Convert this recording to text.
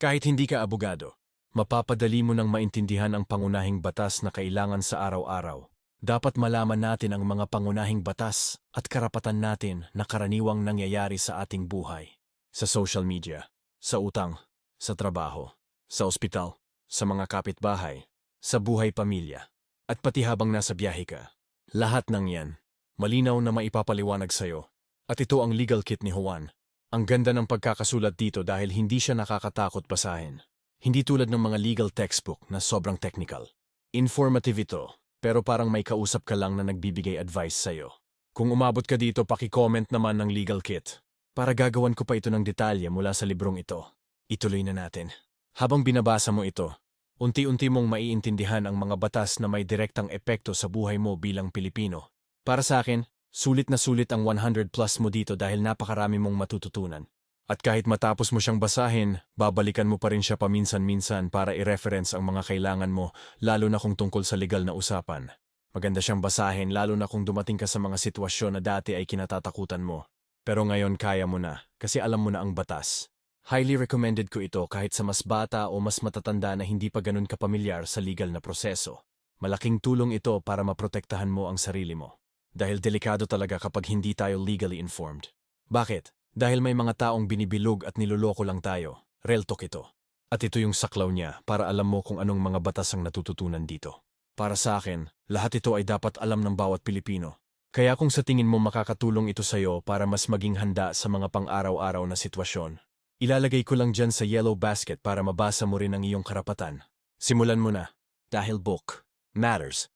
Kahit hindi ka abogado, mapapadali mo nang maintindihan ang pangunahing batas na kailangan sa araw-araw. Dapat malaman natin ang mga pangunahing batas at karapatan natin na karaniwang nangyayari sa ating buhay. Sa social media, sa utang, sa trabaho, sa ospital, sa mga kapitbahay, sa buhay pamilya, at pati habang nasa biyahe ka. Lahat ng yan, malinaw na maipapaliwanag sa'yo. At ito ang legal kit ni Juan. Ang ganda ng pagkakasulat dito dahil hindi siya nakakatakot basahin. Hindi tulad ng mga legal textbook na sobrang technical. Informative ito, pero parang may kausap ka lang na nagbibigay advice sa'yo. Kung umabot ka dito, paki-comment naman ng legal kit. Para gagawan ko pa ito ng detalye mula sa librong ito. Ituloy na natin. Habang binabasa mo ito, unti-unti mong maiintindihan ang mga batas na may direktang epekto sa buhay mo bilang Pilipino. Para sa akin, sulit na sulit ang 100 plus mo dito dahil napakarami mong matututunan. At kahit matapos mo siyang basahin, babalikan mo pa rin siya paminsan-minsan para i-reference ang mga kailangan mo, lalo na kung tungkol sa legal na usapan. Maganda siyang basahin lalo na kung dumating ka sa mga sitwasyon na dati ay kinatatakutan mo. Pero ngayon kaya mo na, kasi alam mo na ang batas. Highly recommended ko ito kahit sa mas bata o mas matatanda na hindi pa ganun kapamilyar sa legal na proseso. Malaking tulong ito para maprotektahan mo ang sarili mo. Dahil delikado talaga kapag hindi tayo legally informed. Bakit? Dahil may mga taong binibilog at niloloko lang tayo. Real talk ito. At ito yung saklaw niya para alam mo kung anong mga batas ang natututunan dito. Para sa akin, lahat ito ay dapat alam ng bawat Pilipino. Kaya kung sa tingin mo makakatulong ito sa'yo para mas maging handa sa mga pang-araw-araw na sitwasyon, ilalagay ko lang dyan sa yellow basket para mabasa mo rin ang iyong karapatan. Simulan mo na. Dahil book matters.